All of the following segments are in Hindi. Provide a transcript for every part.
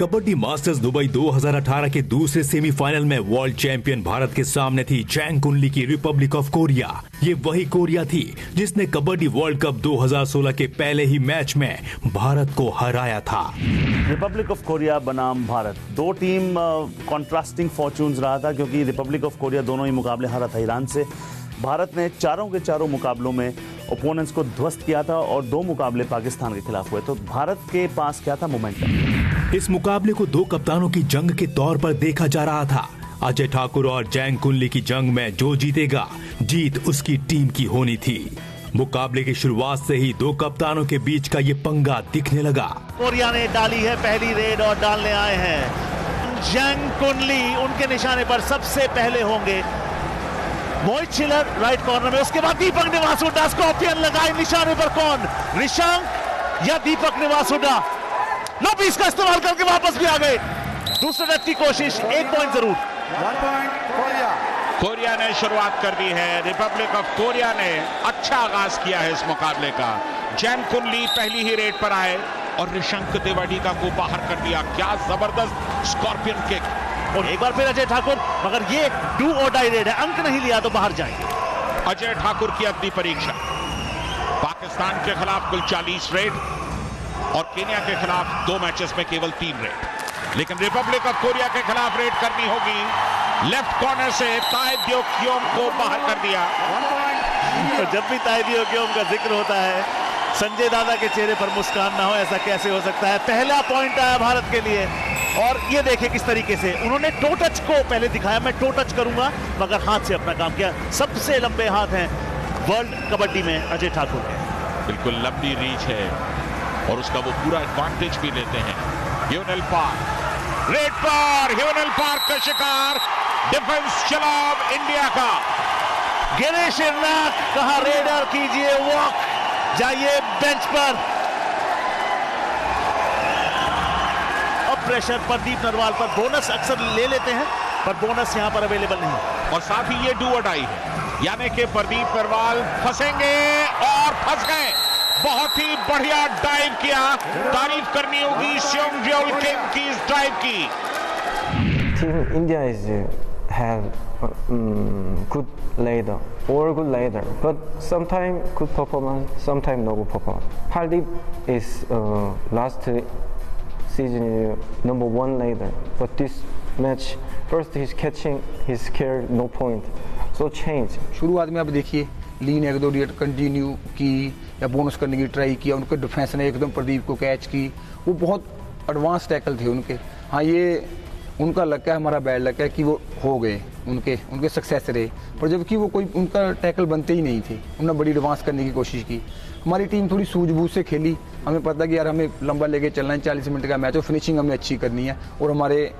कबड्डी मास्टर्स दुबई 2018 के दूसरे सेमीफाइनल में वर्ल्ड चैंपियन भारत के सामने थी जैंग कुनली की रिपब्लिक ऑफ कोरिया। ये वही कोरिया थी जिसने कबड्डी वर्ल्ड कप 2016 के पहले ही मैच में भारत को हराया था। रिपब्लिक ऑफ कोरिया बनाम भारत, दो टीम कॉन्ट्रास्टिंग फॉर्चून्स रहा था, क्योंकि रिपब्लिक ऑफ कोरिया दोनों ही मुकाबले हारा था ईरान से। भारत ने चारों के चारों मुकाबलों में ओपोनेंट्स को ध्वस्त किया था और दो मुकाबले पाकिस्तान के खिलाफ हुए। तो भारत के पास क्या था? मोमेंटम। इस मुकाबले को दो कप्तानों की जंग के तौर पर देखा जा रहा था। अजय ठाकुर और जैंग कुनली की जंग में जो जीतेगा, जीत उसकी टीम की होनी थी। मुकाबले की शुरुआत से ही दो कप्तानों के बीच का ये पंगा दिखने लगा। कोरिया ने डाली है पहली रेड और डालने आए हैं जैंग कुनली। उनके निशाने पर सबसे पहले होंगे मोहित छिलर राइट कॉर्नर में, उसके बाद दीपक निवासुडा। स्कॉर्पियन लगाए निशाने पर, कौन? रिशांक या दीपक निवासुडा? लोपीस का इस्तेमाल करके वापस भी आ गए। दूसरे रन की कोशिश, 1 पॉइंट जरूर। 1 पॉइंट कोरिया ने शुरुआत कर दी है। रिपब्लिक ऑफ कोरिया ने अच्छा आगाज किया है इस मुकाबले का। जैंग कुनली पहली ही रेड पर आए और रिशंक देवाडीका को बाहर कर दिया। क्या जबरदस्त स्कॉर्पियन किक। और एक बार फिर अजय ठाकुर, मगर ये डू और डाई रेड है, अंक नहीं लिया तो बाहर जाएंगे। अजय ठाकुर की अग्नि परीक्षा। पाकिस्तान के खिलाफ कुल 40 रेड और केन्या के खिलाफ 2 मैचेस में केवल 3 रेड, लेकिन रिपब्लिक ऑफ कोरिया के खिलाफ रेड करनी होगी। लेफ्ट कॉर्नर से ताई दियो क्योम को बाहर कर दिया। तो जब भी ताई दियो क्योम का जिक्र होता है, संजय दादा के चेहरे पर मुस्कान ना हो, ऐसा कैसे हो सकता है? पहला पॉइंट आया भारत के लिए। और ये देखिए किस तरीके से उन्होंने टो टच को पहले दिखाया, मैं टो टच करूंगा, मगर हाथ से अपना काम किया। सबसे लंबे हाथ हैं वर्ल्ड कबड्डी में अजय ठाकुर के। बिल्कुल लंबी रीच है और उसका वो पूरा एडवांटेज भी लेते हैं। ह्यूनल पार्क रेड पर, ह्यूनल पार्क का शिकार। डिफेंस चला इंडिया का। गिरीश इरनाक कहा रेडर कीजिए वॉक, जाइए बेंच पर। प्रेशर प्रदीप नरवाल पर, बोनस अक्सर ले लेते हैं पर बोनस यहां पर अवेलेबल नहीं। और साथ ही ये डू और डाई है, यानी कि प्रदीप नरवाल फंसेंगे और फंस गए। बहुत ही बढ़िया डाइव किया। तारीफ करनी होगी स्योंगजेओल किम की इस डाइव की। Team India is have good leader, all good leader, but sometimes good performance, sometimes no good performance. Pardeep is last season number 1 leader, but this match first he's catching, he's scared, no point, so change. शुरुआत में आप देखिए लीन 1-2 रेड कंटिन्यू की या बोनस करने की ट्राई किया, उनके डिफेंस ने एकदम प्रदीप को कैच की। वो बहुत एडवांस टैकल थे उनके। हाँ, ये उनका लक है, हमारा बैड लक है कि वो हो गए, उनके सक्सेस रहे, पर जबकि वो कोई उनका टैकल बनते ही नहीं थे। उन्होंने बड़ी एडवांस करने की कोशिश की। हमारी टीम थोड़ी सूझबूझ से खेली। हमें पता कि यार हमें लंबा लेके चलना है, 40 मिनट का मैच और फिनिशिंग हमें अच्छी करनी है। और हमारे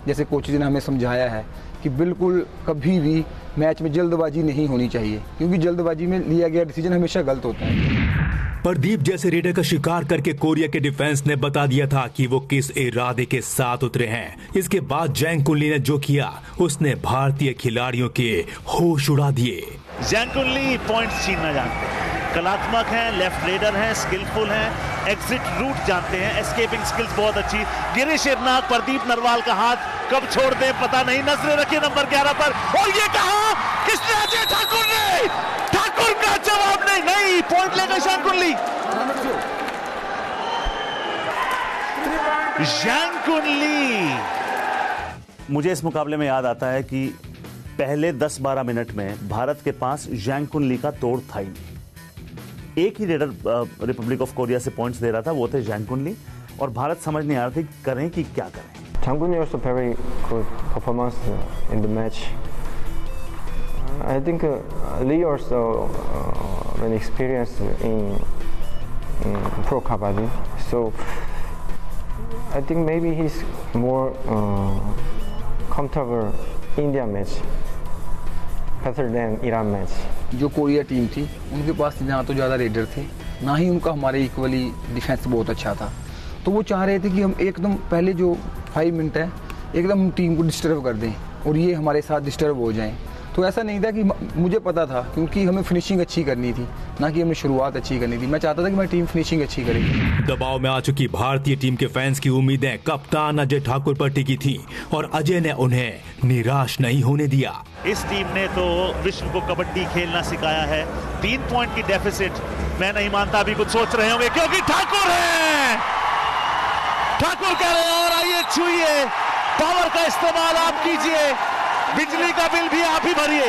जैसे कोचेज ने हमें समझाया है कि बिल्कुल कभी भी मैच में जल्दबाजी नहीं होनी चाहिए, क्योंकि जल्दबाजी में लिया गया डिसीजन हमेशा गलत होता है। प्रदीप जैसे रेडर का शिकार करके कोरिया के डिफेंस ने बता दिया था कि वो किस इरादे के साथ उतरे हैं। इसके बाद जैंग कुनली ने जो किया, उसने भारतीय खिलाड़ियों के होश उड़ा दिए। जैंग कुनली पॉइंट्स छीनना जानते हैं, कलात्मक हैं, लेफ्ट रेडर हैं, स्किलफुल हैं, एग्जिट रूट जानते हैं, एस्केपिंग स्किल्स बहुत अच्छी। गिरीश इरनाक, प्रदीप नरवाल का हाथ कब छोड़ दे पता नहीं। नजरें रखिए नंबर 11 पर, और ये कहा किसने? अजय ठाकुर ने। ठाकुर का जवाब नहीं, पॉइंट लेगा जैंग कुनली। जैंग कुनली। मुझे इस मुकाबले में याद आता है कि पहले 10-12 मिनट में भारत के पास जैंग कुनली का तोड़ था ही नहीं। एक ही रेडर रिपब्लिक ऑफ कोरिया से पॉइंट्स दे रहा था, वो थे जैंग कुनली, और भारत समझ नहीं आ रहा था करें कि क्या करें। Jang Kunli also very good performance in the match. I think Lee also an experience in pro kabaddi, so I think maybe he's more comfortable India match better than Iran match. जो कोरिया टीम थी उनके पास ना तो ज़्यादा रेडर थे, ना ही उनका हमारे इक्वली डिफेंस बहुत अच्छा था। तो वो चाह रहे थे कि हम एकदम पहले जो 5 मिनट है एकदम टीम को डिस्टर्ब कर दें और ये हमारे साथ डिस्टर्ब हो जाएं। तो तो ऐसा नहीं था कि मुझे पता था, क्योंकि हमें फिनिशिंग अच्छी करनी थी, ना कि हमें शुरुआत अच्छी करनी थी। मैं चाहता था कि मेरी टीम फिनिशिंग अच्छी करेगी। दबाव में आ चुकी भारतीय टीम के फैंस की उम्मीदें कप्तान अजय ठाकुर पर टिकी थी और अजय ने उन्हें निराश नहीं होने दिया। इस टीम ने तो विश्व को कबड्डी खेलना सिखाया है। 3 पॉइंट की डेफिसिट, मैं नहीं मानता अभी कुछ सोच रहे होंगे, क्योंकि ठाकुर है, ठाकुर कह रहे हैं और आइए छुइए, पावर का इस्तेमाल आप कीजिए, बिजली का बिल भी आप ही भरिए।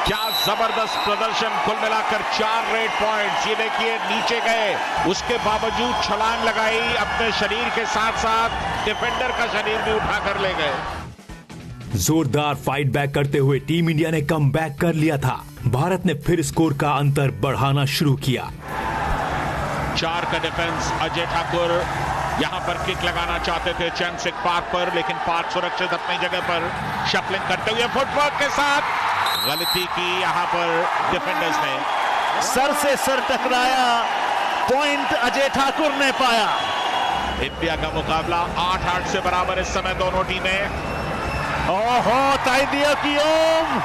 क्या जबरदस्त प्रदर्शन, कुल मिलाकर 4 रेड पॉइंट्स। ये देखिए नीचे गए, उसके बावजूद छलांग लगाई, अपने शरीर के साथ साथ डिफेंडर का शरीर भी उठाकर ले गए। जोरदार फाइट बैक करते हुए टीम इंडिया ने कम बैक कर लिया था। भारत ने फिर स्कोर का अंतर बढ़ाना शुरू किया। 4 का डिफेंस, अजय ठाकुर यहां पर किक लगाना चाहते थे चैन सिंह पार्क पर, लेकिन पार्क सुरक्षित अपनी जगह पर शफलिंग करते हुए फुटवर्क के साथ गलती की यहां पर डिफेंडर्स ने। सर से सर टकराया, पॉइंट अजय ठाकुर ने पाया। इंडिया का मुकाबला 8-8 से बराबर इस समय दोनों टीमें। ओहो, ताइदिया की ओम,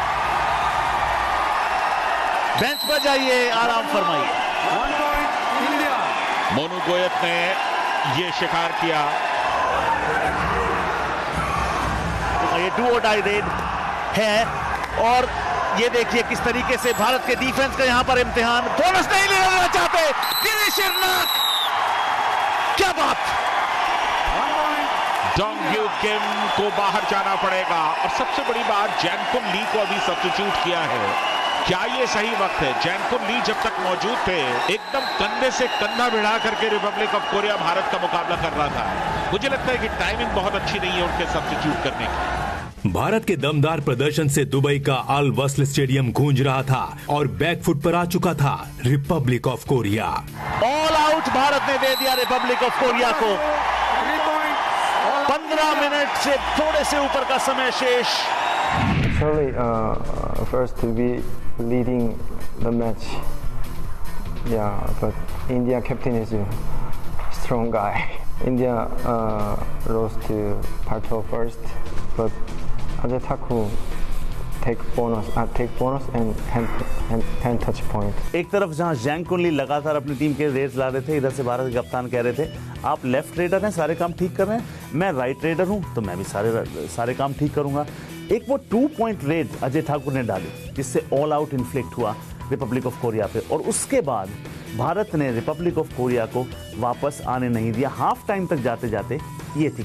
बेंच पर जाइए, आराम फरमाइए। मोनू गोयत ने ये शिकार किया। ये डू और डाई रेड है और ये देखिए किस तरीके से भारत के डिफेंस का यहां पर इम्तिहान। बोनस नहीं लेना चाहते गिरीश इरनाक, क्या बात। डोंगयू किम को बाहर जाना पड़ेगा और सबसे बड़ी बात, जैनकुन ली को अभी सब्स्टिट्यूट किया है। क्या ये सही वक्त है? जैनकुन ली जब तक मौजूद थे एकदम कंधे से कंधा भिड़ा करके रिपब्लिक ऑफ कोरिया भारत का मुकाबला कर रहा था। मुझे लगता है कि टाइमिंग बहुत अच्छी नहीं है उनके सब्स्टिट्यूट करने की। भारत के दमदार प्रदर्शन से दुबई का अल वस्ल स्टेडियम गूंज रहा था और बैकफुट पर आ चुका था Republic of Korea. All out Bharat ने दे दिया रिपब्लिक ऑफ कोरिया को। 15 मिनट से थोड़े से ऊपर का समय शेष। Actually, first to be leading the match. Yeah, but India captain is a strong guy. India lost to Pato first, but Ajay Thakur take bonus and hand touch point. एक तरफ जहां जैंग कुनली लगातार अपनी टीम के रेस ला रहे थे, इधर से भारत के कप्तान कह रहे थे आप लेफ्ट रेडर हैं, सारे काम ठीक कर रहे हैं, मैं राइट रेडर हूं तो मैं भी सारे काम ठीक करूंगा। एक वो 2 पॉइंट रेड अजय ठाकुर ने डाली जिससे ऑल आउट इन्फ्लिक्ट हुआ रिपब्लिक ऑफ कोरिया पे, और उसके बाद भारत ने रिपब्लिक ऑफ कोरिया को वापस आने नहीं दिया। हाफ टाइम तक जाते जाते ये थी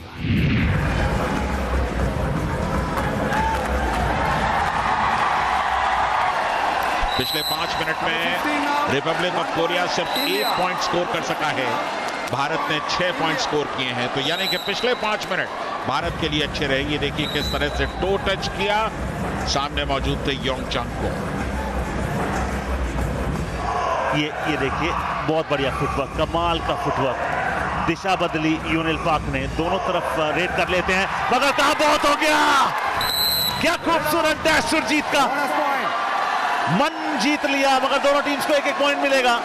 पिछले 5 मिनट में रिपब्लिक ऑफ कोरिया सिर्फ 1 पॉइंट स्कोर कर सका है, भारत ने 6 पॉइंट स्कोर किए हैं। तो यानी कि पिछले 5 मिनट भारत के लिए अच्छे रहे। ये देखिए किस तरह से टो टच किया, सामने मौजूद थे योंग चंग को। ये देखिए बहुत बढ़िया फुटवर्क, कमाल का फुटवर्क। दिशा बदली यूनिल पाक ने, दोनों तरफ रेड कर लेते हैं, मगर कहां बहुत हो गया। क्या खूबसूरत डैश सुरजीत का, मन जीत लिया, मगर दोनों टीम्स को 1-1 पॉइंट मिलेगा।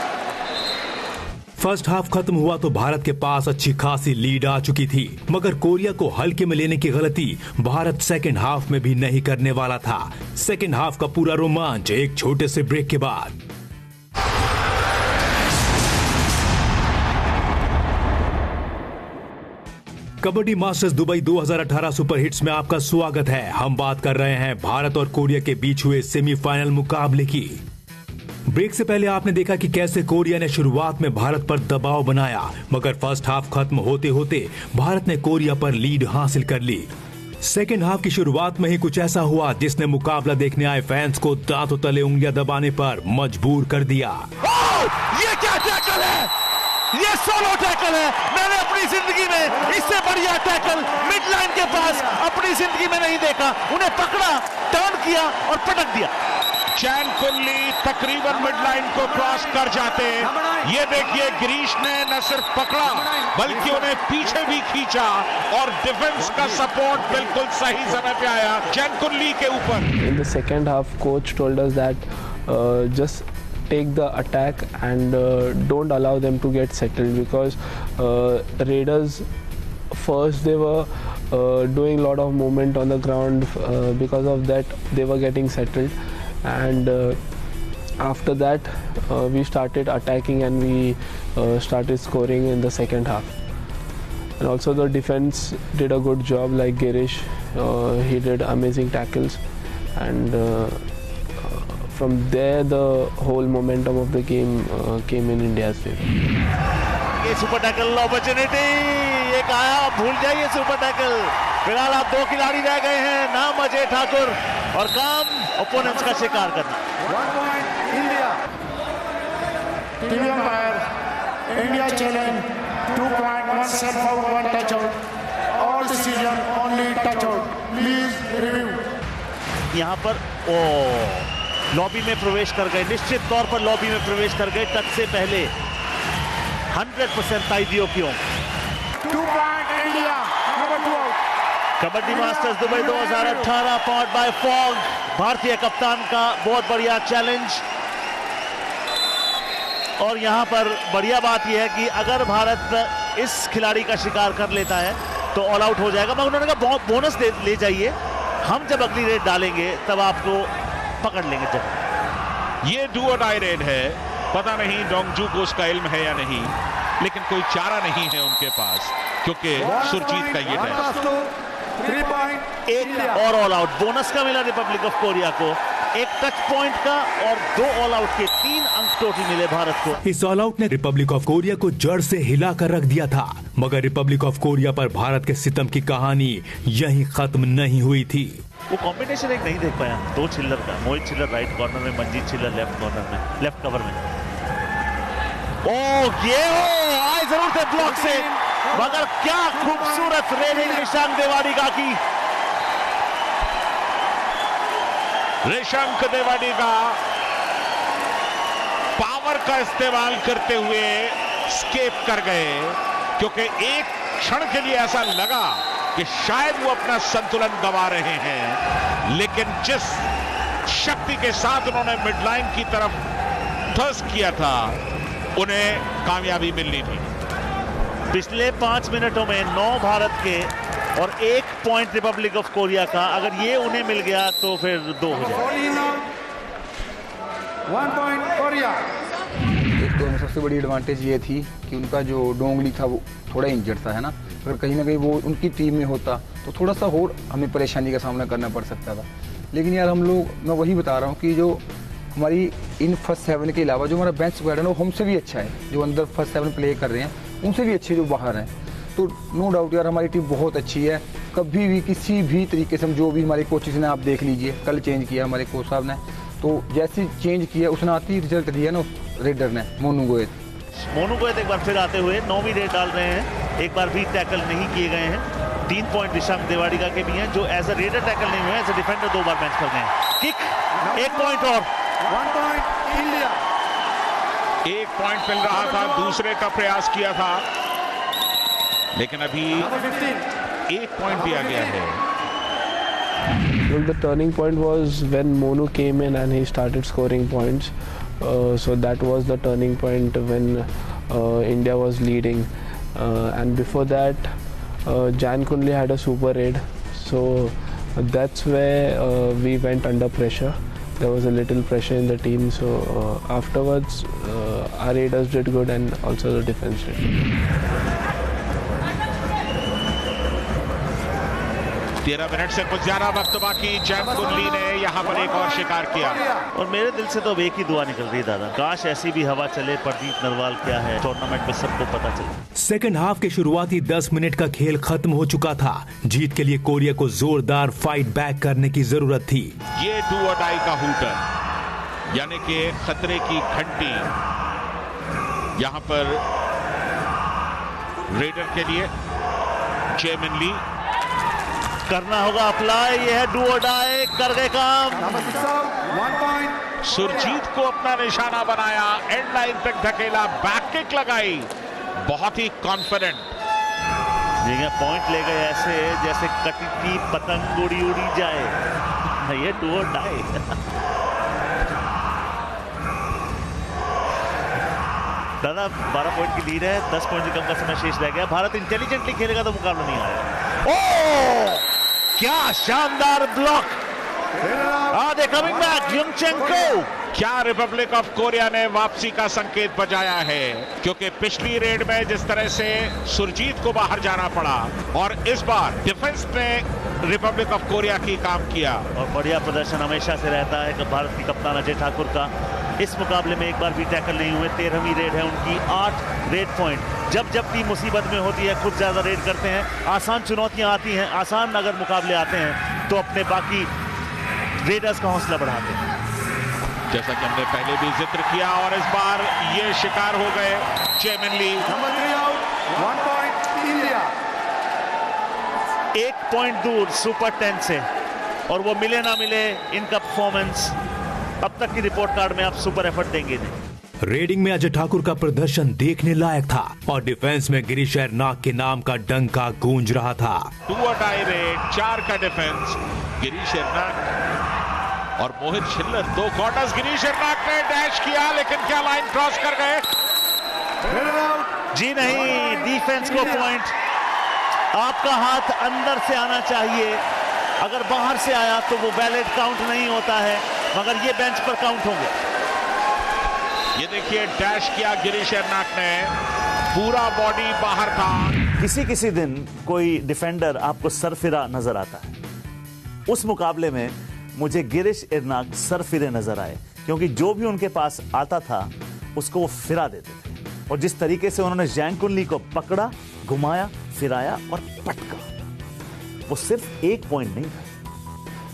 फर्स्ट हाफ खत्म हुआ तो भारत के पास अच्छी खासी लीड आ चुकी थी, मगर कोरिया को हल्के में लेने की गलती भारत सेकेंड हाफ में भी नहीं करने वाला था। सेकेंड हाफ का पूरा रोमांच एक छोटे से ब्रेक के बाद। Kabaddi masters Dubai 2018 super hits में आपका स्वागत है। हम बात कर रहे हैं भारत और कोरिया के बीच हुए सेमीफाइनल मुकाबले की। ब्रेक से पहले आपने देखा कि कैसे कोरिया ने शुरुआत में भारत पर दबाव बनाया, मगर फर्स्ट हाफ खत्म होते होते भारत ने कोरिया पर लीड हासिल कर ली। सेकेंड हाफ की शुरुआत में ही कुछ ऐसा हुआ जिसने मुकाबला देखने आए फैंस को दांतों तले उंगलियां दबाने पर मजबूर कर दिया। ये क्या टैकल है, ये सोलो टैकल है। मैंने अपनी जिंदगी में इससे बढ़िया टैकल मिड लाइन के पास अपनी जिंदगी में नहीं देखा। उन्हें पकड़ा, टर्न किया और पटक दिया। जैनकुन ली तकरीबन मिड लाइन को क्रॉस कर जाते। ये देखिए गिरीश ने न सिर्फ पकड़ा बल्कि उन्हें पीछे भी खींचा और डिफेंस का सपोर्ट बिल्कुल सही समय पे आया जैनकुन ली के ऊपर। In the second half, coach told us that just take the attack and don't allow them to get settled, because Raiders first they were doing a lot of movement on the ground. Because of that, they were getting settled, and after that, we started attacking and we started scoring in the second half. And also the defense did a good job, like Girish, he did amazing tackles, and from there the whole momentum of the game came in India's favor. ये सुपर टैकल अपॉर्चुनिटी, एक आया, भूल जाइए सुपर टैकल। फिलहाल आप दो खिलाड़ी रह गए हैं, नाम अजय ठाकुर और काम ओपोनेंट्स का शिकार करना। 1 point India. TV umpire, India challenge 2 point, 1 set foul, 1 touch out. All decision only touch out. Please review. यहाँ पर लॉबी में प्रवेश कर गए, निश्चित तौर पर लॉबी में प्रवेश कर गए टच से पहले। 100% ताइदियों क्यों? 2 point India. Number 2 out. Kabaddi masters Dubai 2018 पॉट बाय फॉग, भारतीय कप्तान का बहुत बढ़िया चैलेंज। और यहां पर बढ़िया बात यह है कि अगर भारत इस खिलाड़ी का शिकार कर लेता है तो ऑल आउट हो जाएगा। मगर उन्होंने कहा बोनस ले जाइए, हम जब अगली रेड डालेंगे तब आपको पकड़ लेंगे। जब ये डू और डाई रेड है, पता नहीं डोंगजू को उसका इल्म है या नहीं, लेकिन कोई चारा नहीं है उनके पास, क्योंकि सुरजीत का ये टेस्ट। 3 point एक और ऑल आउट बोनस का मिला रिपब्लिक ऑफ कोरिया को, एक टच पॉइंट का और 2 ऑल आउट के 3 अंक टोटल मिले भारत को। इस ऑल आउट ने रिपब्लिक ऑफ कोरिया को जड़ से हिलाकर रख दिया था, मगर रिपब्लिक ऑफ कोरिया पर भारत के सितम की कहानी यहीं खत्म नहीं हुई थी। वो कॉम्बिनेशन एक नहीं देख पाया, 2 चिल्लर का, मोहित चिल्लर राइट कॉर्नर में, मंजीत चिल्लर लेफ्ट कॉर्नर में, लेफ्ट कवर में। ये आए जरूर थे ब्लॉक से, मगर क्या खूबसूरत रेडिंग निशांक देवाडिगा की। निशांक देवाडिगा पावर का इस्तेमाल करते हुए स्केप कर गए, क्योंकि एक क्षण के लिए ऐसा लगा कि शायद वो अपना संतुलन गंवा रहे हैं, लेकिन जिस शक्ति के साथ उन्होंने मिडलाइन की तरफ ठोस किया था, उन्हें कामयाबी मिलनी थी। पिछले 5 मिनटों में 9 भारत के और 1 पॉइंट रिपब्लिक ऑफ कोरिया का, अगर ये उन्हें मिल गया तो फिर 2 हो जाए। 1 point Korea. एक तो सबसे बड़ी एडवांटेज ये थी कि उनका जो डोंगली था वो थोड़ा इंजर्ड था, है ना। अगर कहीं ना कहीं वो उनकी टीम में होता तो थोड़ा सा और हमें परेशानी का सामना करना पड़ सकता था। लेकिन यार हम लोग, मैं वही बता रहा हूँ कि जो हमारी इन फर्स्ट 7 के अलावा जो हमारा बेंच स्क्वाड है ना, वो हमसे भी अच्छा है। जो अंदर फर्स्ट 7 प्ले कर रहे हैं उनसे भी अच्छे जो बाहर हैं, तो नो डाउट यार हमारी टीम बहुत अच्छी है। कभी भी किसी भी तरीके से हम, जो भी हमारे कोचेस ने, आप देख लीजिए, कल चेंज किया हमारे कोच साहब ने, तो जैसे चेंज किया उसने आती रिजल्ट दिया ना रेडर ने, मोनू गोयत एक बार फिर आते हुए 9वीं रेड डाल रहे हैं, एक बार भी टैकल नहीं किए गए हैं। 3 पॉइंट निशांक देवाडिगा के भी हैं, जो एज अ रेडर टैकल नहीं हुए, एज अ डिफेंडर 2 बार बेंच कर गए हैं। किक 1 पॉइंट और 1 point India. 1 पॉइंट मिल रहा था, दूसरे का प्रयास किया था, लेकिन अभी Number 15. 1 पॉइंट दिया गया है। Well, the turning point was when Monu came in and he started scoring points. So that was the turning point when India was leading. And before that, Jan Kunli had a super raid. So that's where we went under pressure. There was a little pressure in the team. So afterwards, our raiders did good and also the defense did. 13 minute से कुछ ज्यादा वक्त बाकी, जैन कुंडली ने यहाँ पर एक और शिकार किया। और मेरे दिल से तो अब एक ही दुआ निकल रही है दादा, काश ऐसी भी हवा चले, प्रदीप नरवाल क्या है टूर्नामेंट में सबको पता चले। सेकंड हाफ के शुरुआती 10 मिनट का खेल खत्म हो चुका था। जीत के लिए कोरिया को जोरदार फाइट बैक करने की जरूरत थी। ये डू और डाई का हूटर, यानी कि खतरे की घंटी यहाँ पर रेडर के लिए। जेमिन ली करना होगा अप्लाई, ये है डू और डाई, कर गए काम। Number 6 out. 1 point. सुरजीत को अपना निशाना बनाया, एंड लाइन तक धकेला, बैक किक लगाई, बहुत ही कॉन्फिडेंट। पॉइंट ले गए ऐसे जैसे कटी थी पतंग उड़ी उड़ी जाए। ये डू और डाई। दादा 12 पॉइंट की लीड है, 10 पॉइंट से कम का समय शेष रह गया। भारत इंटेलिजेंटली खेलेगा तो मुकाबला नहीं आएगा। क्या शानदार block! They coming back, Yungchenko. क्या रिपब्लिक ऑफ कोरिया ने वापसी का संकेत बजाया है, क्योंकि पिछली रेड में जिस तरह से सुरजीत को बाहर जाना पड़ा और इस बार डिफेंस में रिपब्लिक ऑफ कोरिया की काम किया। और बढ़िया प्रदर्शन हमेशा से रहता है कि भारत की कप्तान अजय ठाकुर का। इस मुकाबले में एक बार भी टैकल नहीं हुए। 13वीं रेड है उनकी, 8 रेड पॉइंट। जब जब टीम मुसीबत में होती है खुद ज्यादा रेड करते हैं। आसान चुनौतियां आती हैं, आसान अगर मुकाबले आते हैं तो अपने बाकी रेडर्स का हौसला बढ़ाते हैं, जैसा कि हमने पहले भी जिक्र किया। और इस बार ये शिकार हो गए चेमिन ली। Number 3 out, 1 point India. 1 point दूर सुपर 10 से, और वो मिले ना मिले इनका परफॉर्मेंस अब तक की रिपोर्ट कार्ड में आप सुपर एफर्ट देंगे नहीं। रेडिंग में अजय ठाकुर का प्रदर्शन देखने लायक था और डिफेंस में गिरीश एर्नाक के नाम का डंका गूंज रहा था। 2 टाई रेड, 4 का डिफेंस। गिरीश एर्नाक और मोहित छिल्लर 2 क्वार्टर्स। गिरीश एर्नाक ने डैश किया, लेकिन क्या लाइन क्रॉस कर गए? जी नहीं, डिफेंस को पॉइंट। आपका हाथ अंदर से आना चाहिए, अगर बाहर से आया तो वो वैलिड काउंट नहीं होता है, मगर ये बेंच पर काउंट होंगे। ये देखिए, डैश किया गिरीश एर्नाक ने, पूरा बॉडी बाहर था। किसी दिन कोई डिफेंडर आपको सरफिरा नजर आता है। उस मुकाबले में मुझे गिरीश एर्नाक सरफिरे नजर आए, क्योंकि जो भी उनके पास आता था उसको वो फिरा देते थे। और जिस तरीके से उन्होंने जैंग कुनली को पकड़ा, घुमाया, फिराया और पटका, वो सिर्फ 1 पॉइंट नहीं था,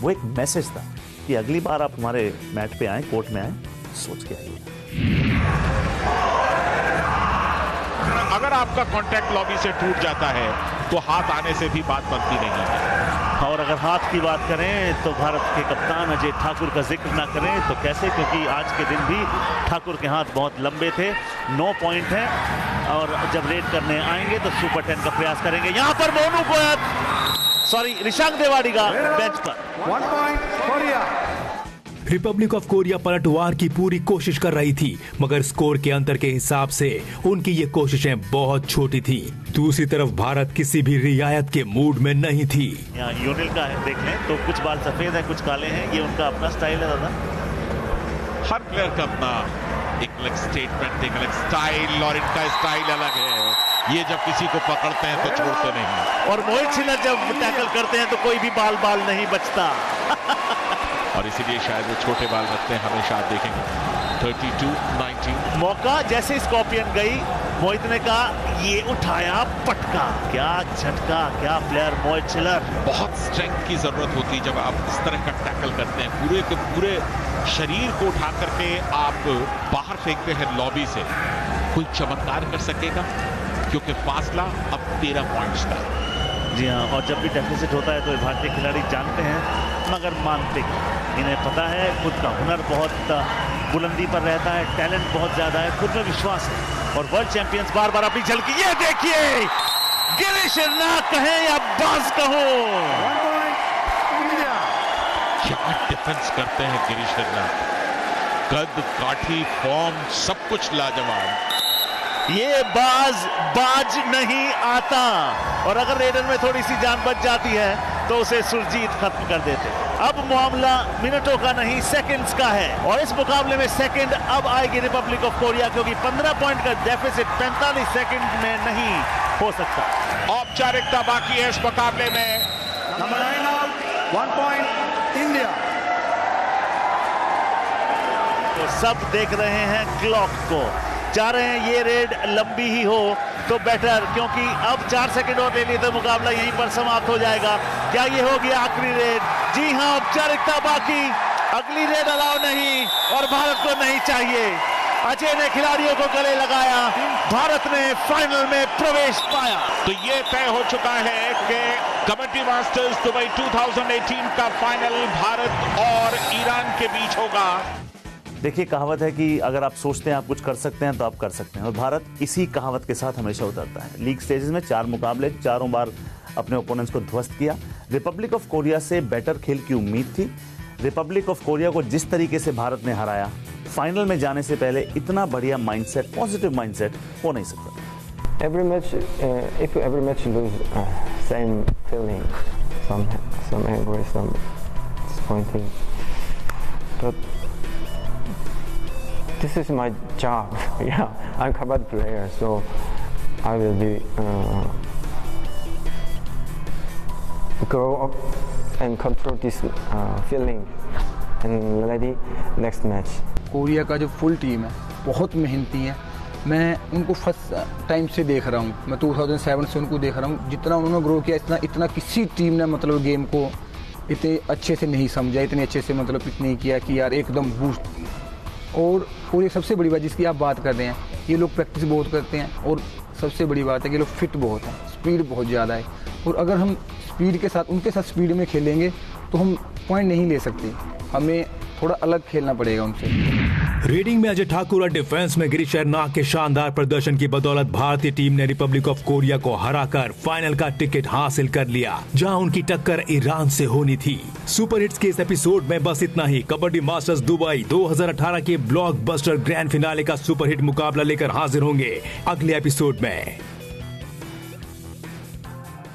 वो एक मैसेज था कि अगली बार आप हमारे मैट पे आए, कोर्ट में आए, सोच के आइए। अगर आपका कॉन्टैक्ट लॉबी से टूट जाता है तो हाथ आने से भी बात बनती नहीं है। और अगर हाथ की बात करें तो भारत के कप्तान अजय ठाकुर का जिक्र ना करें तो कैसे, क्योंकि आज के दिन भी ठाकुर के हाथ बहुत लंबे थे। 9 पॉइंट है, और जब रेड करने आएंगे तो सुपर 10 का प्रयास करेंगे। यहां पर मोनू को रिशांक देवाडिगा बेंच पर। 1 point Korea. Republic of Korea पलटवार की पूरी कोशिश कर रही थी, मगर स्कोर के अंतर के हिसाब से उनकी ये कोशिशें बहुत छोटी थी। दूसरी तरफ भारत किसी भी रियायत के मूड में नहीं थी। यहाँ यूनिल का है, देख लें तो कुछ बाल सफेद है, कुछ काले हैं। ये उनका अपना स्टाइल है दादा। हर प्लेयर का अपना एक अलग स्टेटमेंट, एक अलग स्टाइल, और इनका स्टाइल अलग है। ये जब किसी को पकड़ते हैं तो छोड़ते नहीं। और मोहित छिल्लर जब टैकल करते हैं तो कोई भी बाल नहीं बचता। और इसीलिए शायद वो छोटे बाल रखते हैं, हमेशा आप देखेंगे। 32-19 मौका जैसे स्कॉर्पियन गई, मोहित ने कहा ये उठाया, पटका। क्या झटका, क्या प्लेयर मोहित छिल्लर। बहुत स्ट्रेंथ की जरूरत होती है जब आप इस तरह का टैकल करते हैं। पूरे के पूरे शरीर को उठा करके आप बाहर फेंकते हैं लॉबी से। कोई चमत्कार कर सकेगा, क्योंकि फासला अब 13 पॉइंट्स का है। जी हाँ, और जब भी डेफिसिट होता है तो भारतीय खिलाड़ी जानते हैं, मगर मानते हैं। इन्हें पता है खुद का हुनर बहुत बुलंदी पर रहता है, टैलेंट बहुत ज्यादा है, खुद में विश्वास है। और वर्ल्ड चैंपियंस बार बार अपनी झलकी, ये देखिए, गिरीश एर्नाक कहें या बाज कहो, 1 point India. क्या डिफेंस करते हैं गिरीश एर्नाक। कद, काठी, फॉर्म, सब कुछ लाजवाब। ये बाज नहीं आता। और अगर रेडर में थोड़ी सी जान बच जाती है तो उसे सुरजीत खत्म कर देते। अब मामला मिनटों का नहीं, सेकंड्स का है। और इस मुकाबले में सेकंड अब आएगी रिपब्लिक ऑफ कोरिया, क्योंकि 15 पॉइंट का डेफिसिट 45 सेकंड में नहीं हो सकता। औपचारिकता बाकी है इस मुकाबले में। Number 9 out, 1 point India. तो सब देख रहे हैं क्लॉक को, चाह रहे हैं ये रेड लंबी ही हो तो बेटर, क्योंकि अब 4 सेकंड और ले लिए तो मुकाबला यहीं पर समाप्त हो जाएगा। क्या ये हो गया आखिरी रेड? जी हाँ, औपचारिकता बाकी, अगली रेड अलाउ नहीं, और भारत को नहीं चाहिए। अजय ने खिलाड़ियों को गले लगाया, भारत ने फाइनल में प्रवेश पाया। तो ये तय हो चुका है कि कबड्डी मास्टर्स दुबई 2018 का फाइनल भारत और ईरान के बीच होगा। देखिए, कहावत है कि अगर आप सोचते हैं आप कुछ कर सकते हैं तो आप कर सकते हैं, और भारत इसी कहावत के साथ हमेशा उतरता है। लीग स्टेजेस में 4 मुकाबले, चारों बार अपने ओपोनेंट्स को ध्वस्त किया। रिपब्लिक ऑफ कोरिया से बेटर खेल की उम्मीद थी। रिपब्लिक ऑफ कोरिया को जिस तरीके से भारत ने हराया, फाइनल में जाने से पहले इतना बढ़िया माइंडसेट, पॉजिटिव माइंडसेट हो नहीं सकता। Every match, if every match lose, same feeling. some angry, some disappointing. But this is my job. Yeah, I'm a kabaddi player, so I will be grow up and control this feeling and ready next match. Korea का जो फुल टीम है बहुत मेहनती है। मैं उनको फर्स्ट टाइम से देख रहा हूँ, मैं 2007 से उनको देख रहा हूँ। जितना उन्होंने ग्रो किया इतना किसी टीम ने मतलब गेम को इतने अच्छे से नहीं समझा, इतने अच्छे से मतलब पिक नहीं किया कि यार एकदम बूस्ट। और एक सबसे बड़ी बात जिसकी आप बात कर रहे हैं, ये लोग प्रैक्टिस बहुत करते हैं और सबसे बड़ी बात है कि ये लोग फिट बहुत हैं, स्पीड बहुत ज़्यादा है। और अगर हम स्पीड के साथ उनके साथ स्पीड में खेलेंगे तो हम पॉइंट नहीं ले सकते, हमें थोड़ा अलग खेलना पड़ेगा उनसे। रेडिंग में अजय ठाकुर और डिफेंस में गिरीश एर्नाक के शानदार प्रदर्शन की बदौलत भारतीय टीम ने रिपब्लिक ऑफ कोरिया को हराकर फाइनल का टिकट हासिल कर लिया, जहां उनकी टक्कर ईरान से होनी थी। सुपर हिट्स के इस एपिसोड में बस इतना ही। कबड्डी मास्टर्स दुबई 2018 के ब्लॉकबस्टर ग्रैंड फिनाले का सुपर हिट मुकाबला लेकर हाजिर होंगे अगले एपिसोड में।